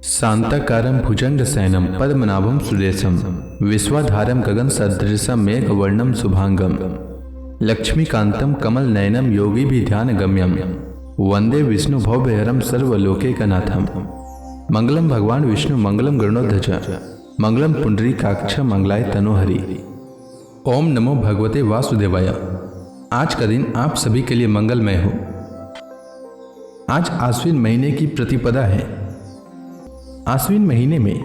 शांताकारं भुजंगशयनं पद्मनाभं सुरेशं विश्वाधारं गगनसदृशं मेघवर्णं शुभांगं लक्ष्मीकान्तं कमलनयनं योगिभिध्यानगम्यं वंदे विष्णुभवभयहरं सर्वलोकैकनाथं। मंगलम भगवान विष्णु मंगलम गरुड़ध्वज मंगलम पुंडरीकाक्ष मंगलाय तनोहरि। ओम नमो भगवते वासुदेवाय। आज का दिन आप सभी के लिए मंगलमय हो। आज आश्विन महीने की प्रतिपदा है। आश्विन महीने में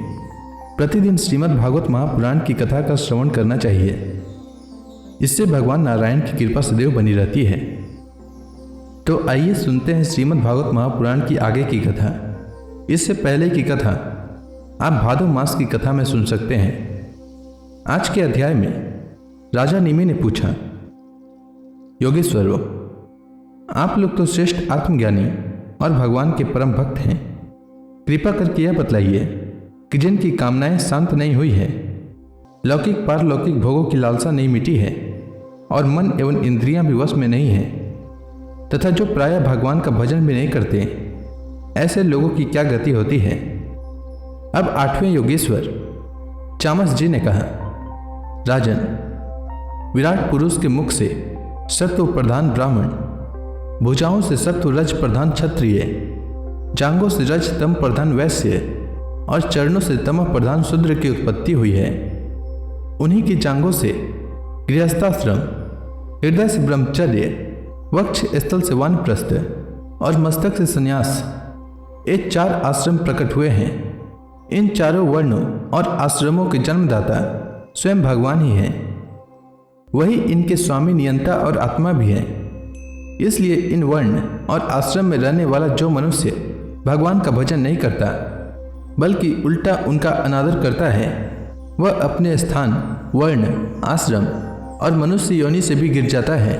प्रतिदिन श्रीमद् भागवत महापुराण की कथा का श्रवण करना चाहिए। इससे भगवान नारायण की कृपा सदैव बनी रहती है। तो आइए सुनते हैं श्रीमद् भागवत महापुराण की आगे की कथा। इससे पहले की कथा आप भादव मास की कथा में सुन सकते हैं। आज के अध्याय में राजा निमि ने पूछा, योगेश्वरों, आप लोग तो श्रेष्ठ आत्मज्ञानी और भगवान के परम भक्त हैं। कृपा करके यह बतलाइए कि जिनकी कामनाएं शांत नहीं हुई है, लौकिक पारलौकिक भोगों की लालसा नहीं मिटी है और मन एवं इंद्रियां भी वश में नहीं है, तथा जो प्रायः भगवान का भजन भी नहीं करते, ऐसे लोगों की क्या गति होती है। अब आठवें योगेश्वर चामस जी ने कहा, राजन, विराट पुरुष के मुख से सत्व प्रधान ब्राह्मण, भुजाओं से सत्व रज प्रधान क्षत्रिय, जांघों से रज तम प्रधान वैश्य और चरणों से तम प्रधान शूद्र की उत्पत्ति हुई है। उन्हीं की जांघों से गृहस्थाश्रम, हृदय से ब्रह्मचर्य, वक्ष स्थल से वानप्रस्थ और मस्तक से संन्यास, ये चार आश्रम प्रकट हुए हैं। इन चारों वर्णों और आश्रमों के जन्मदाता स्वयं भगवान ही हैं। वही इनके स्वामी, नियंता और आत्मा भी हैं। इसलिए इन वर्ण और आश्रम में रहने वाला जो मनुष्य भगवान का भजन नहीं करता, बल्कि उल्टा उनका अनादर करता है, वह अपने स्थान, वर्ण, आश्रम और मनुष्य योनि से भी गिर जाता है।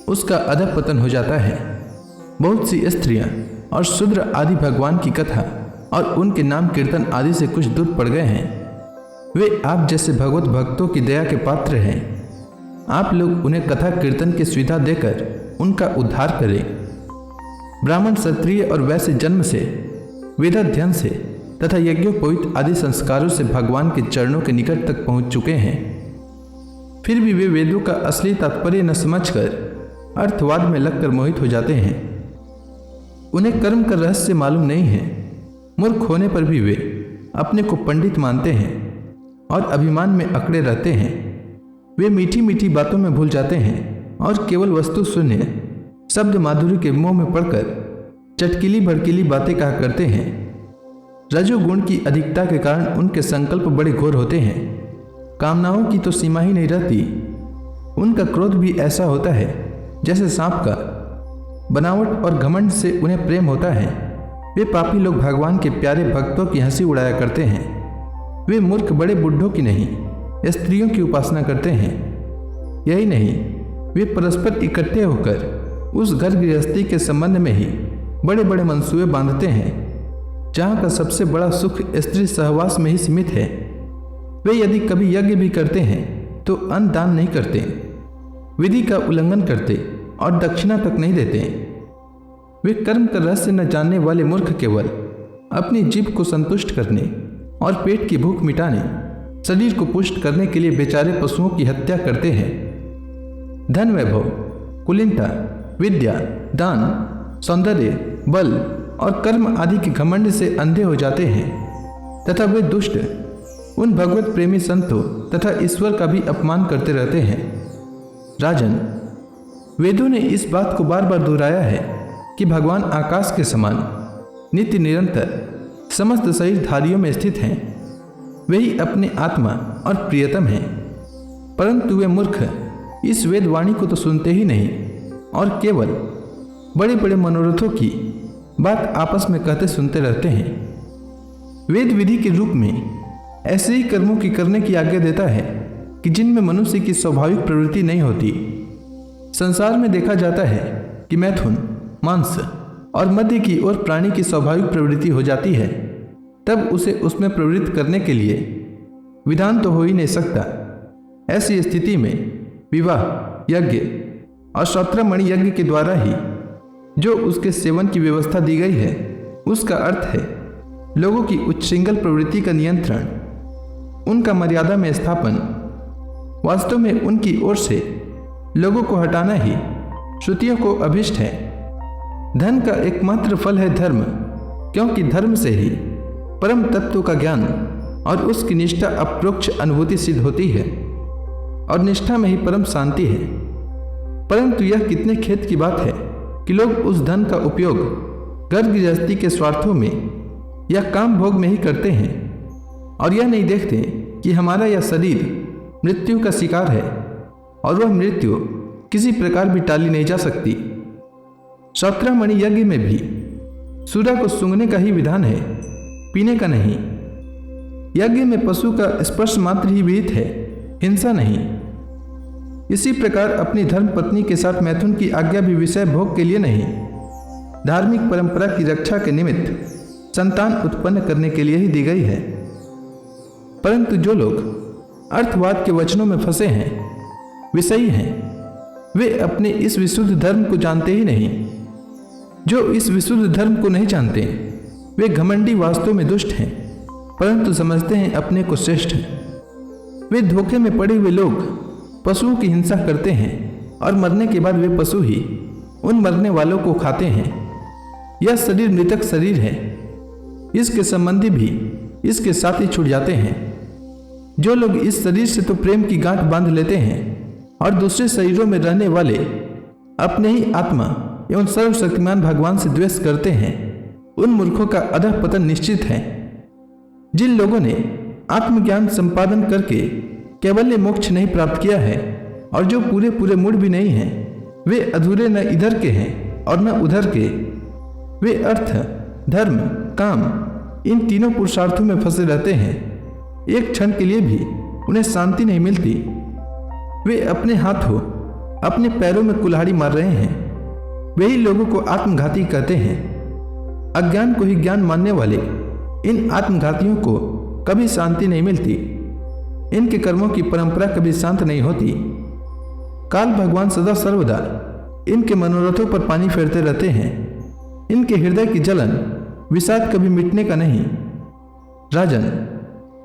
उसका अधःपतन हो जाता है। बहुत सी स्त्रियां और शूद्र आदि भगवान की कथा और उनके नाम कीर्तन आदि से कुछ दूर पड़ गए हैं। वे आप जैसे भगवत भक्तों की दया के पात्र हैं। आप लोग उन्हें कथा कीर्तन की सुविधा देकर उनका उद्धार करें। ब्राह्मण, क्षत्रिय और वैश्य जन्म से, वेदाध्ययन से तथा यज्ञोपवीत आदि संस्कारों से भगवान के चरणों के निकट तक पहुंच चुके हैं। फिर भी वे वेदों का असली तात्पर्य न समझकर अर्थवाद में लगकर मोहित हो जाते हैं। उन्हें कर्म का रहस्य मालूम नहीं है। मूर्ख होने पर भी वे अपने को पंडित मानते हैं और अभिमान में अकड़े रहते हैं। वे मीठी मीठी बातों में भूल जाते हैं और केवल वस्तु शून्य शब्द माधुरी के मुंह में पड़कर चटकीली भड़कीली बातें कहा करते हैं। रजोगुण की अधिकता के कारण उनके संकल्प बड़े घोर होते हैं। कामनाओं की तो सीमा ही नहीं रहती। उनका क्रोध भी ऐसा होता है जैसे सांप का। बनावट और घमंड से उन्हें प्रेम होता है। वे पापी लोग भगवान के प्यारे भक्तों की हंसी उड़ाया करते हैं। वे मूर्ख बड़े बुढ़ों की नहीं, स्त्रियों की उपासना करते हैं। यही नहीं, वे परस्पर इकट्ठे होकर उस घर गृहस्थी के संबंध में ही बड़े बड़े मंसूबे बांधते हैं, जहाँ का सबसे बड़ा सुख स्त्री सहवास में ही सीमित है। वे यदि कभी यज्ञ भी करते हैं तो अन्न दान नहीं करते, विधि का उल्लंघन करते और दक्षिणा तक नहीं देते। वे कर्म का रहस्य न जानने वाले मूर्ख केवल अपनी जीभ को संतुष्ट करने और पेट की भूख मिटाने, शरीर को पुष्ट करने के लिए बेचारे पशुओं की हत्या करते हैं। धन, वैभव, कुलीनता, विद्या, दान, सौंदर्य, बल और कर्म आदि के घमंड से अंधे हो जाते हैं तथा वे दुष्ट उन भगवत प्रेमी संतों तथा ईश्वर का भी अपमान करते रहते हैं। राजन, वेदों ने इस बात को बार बार दोहराया है कि भगवान आकाश के समान नित्य निरंतर समस्त शरीरधारियों में स्थित हैं। वही अपने आत्मा और प्रियतम हैं। परंतु वे मूर्ख इस वेदवाणी को तो सुनते ही नहीं और केवल बड़े बड़े मनोरथों की बात आपस में कहते सुनते रहते हैं। वेद विधि के रूप में ऐसे ही कर्मों की करने की आज्ञा देता है कि जिनमें मनुष्य की स्वाभाविक प्रवृत्ति नहीं होती। संसार में देखा जाता है कि मैथुन, मांस और मद्य की ओर प्राणी की स्वाभाविक प्रवृत्ति हो जाती है, तब उसे उसमें प्रवृत्त करने के लिए विधान तो हो ही नहीं सकता। ऐसी स्थिति में विवाह, यज्ञ और श्रोत्रमणि यज्ञ के द्वारा ही जो उसके सेवन की व्यवस्था दी गई है, उसका अर्थ है लोगों की उच्छृंखल प्रवृत्ति का नियंत्रण, उनका मर्यादा में स्थापन, वास्तव में उनकी ओर से लोगों को हटाना ही श्रुतियों को अभिष्ट है। धन का एकमात्र फल है धर्म, क्योंकि धर्म से ही परम तत्व का ज्ञान और उसकी निष्ठा अप्रोक्ष अनुभूति सिद्ध होती है, और निष्ठा में ही परम शांति है। परंतु यह कितने खेद की बात है कि लोग उस धन का उपयोग घर गृहस्थी के स्वार्थों में या काम भोग में ही करते हैं, और यह नहीं देखते कि हमारा यह शरीर मृत्यु का शिकार है, और वह मृत्यु किसी प्रकार भी टाली नहीं जा सकती। सौत्रमणि यज्ञ में भी सूरा को सूंघने का ही विधान है, पीने का नहीं। यज्ञ में पशु का स्पर्श मात्र ही विहित है, हिंसा नहीं। इसी प्रकार अपनी धर्म पत्नी के साथ मैथुन की आज्ञा भी विषय भोग के लिए नहीं, धार्मिक परंपरा की रक्षा के निमित्त संतान उत्पन्न करने के लिए ही दी गई है। परंतु जो लोग अर्थवाद के वचनों में फंसे हैं, विषयी हैं, वे अपने इस विशुद्ध धर्म को जानते ही नहीं। जो इस विशुद्ध धर्म को नहीं जानते, वे घमंडी वास्तव में दुष्ट हैं, परंतु समझते हैं अपने को श्रेष्ठ। वे धोखे में पड़े हुए लोग पशुओं की हिंसा करते हैं, और मरने के बाद वे पशु ही उन मरने वालों को खाते हैं। यह शरीर मृतक शरीर है, इसके संबंधी भी इसके साथ ही छूट जाते हैं। जो लोग इस शरीर से तो प्रेम की गांठ बांध लेते हैं, और दूसरे शरीरों में रहने वाले अपने ही आत्मा एवं सर्वशक्तिमान भगवान से द्वेष करते हैं, उन मूर्खों का अधः पतन निश्चित है। जिन लोगों ने आत्मज्ञान संपादन करके कैवल्य मोक्ष नहीं प्राप्त किया है, और जो पूरे पूरे मूढ़ भी नहीं हैं, वे अधूरे न इधर के हैं और न उधर के। वे अर्थ, धर्म, काम, इन तीनों पुरुषार्थों में फंसे रहते हैं। एक क्षण के लिए भी उन्हें शांति नहीं मिलती। वे अपने हाथों, अपने पैरों में कुल्हाड़ी मार रहे हैं। वही लोगों को आत्मघाती कहते हैं। अज्ञान को ही ज्ञान मानने वाले इन आत्मघातियों को कभी शांति नहीं मिलती। इनके कर्मों की परंपरा कभी शांत नहीं होती। काल भगवान सदा सर्वदा इनके मनोरथों पर पानी फेरते रहते हैं। इनके हृदय की जलन, विषाद कभी मिटने का नहीं। राजन,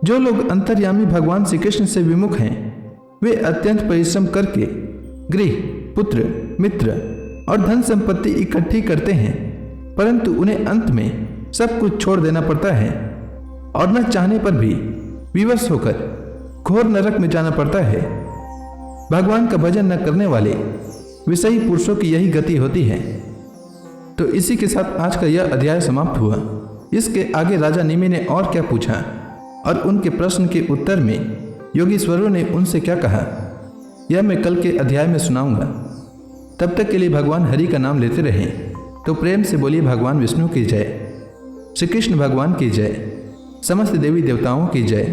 जो लोग अंतर्यामी भगवान श्री कृष्ण से विमुख हैं, वे अत्यंत परिश्रम करके गृह, पुत्र, मित्र और धन संपत्ति इकट्ठी करते हैं, परंतु उन्हें अंत में सब कुछ छोड़ देना पड़ता है, और न चाहने पर भी विवश होकर घोर नरक में जाना पड़ता है। भगवान का भजन न करने वाले विषयी पुरुषों की यही गति होती है। तो इसी के साथ आज का यह अध्याय समाप्त हुआ। इसके आगे राजा निमि ने और क्या पूछा, और उनके प्रश्न के उत्तर में योगीश्वरों ने उनसे क्या कहा, यह मैं कल के अध्याय में सुनाऊंगा। तब तक के लिए भगवान हरि का नाम लेते रहें। तो प्रेम से बोलिए भगवान विष्णु की जय, श्री कृष्ण भगवान की जय, समस्त देवी देवताओं की जय।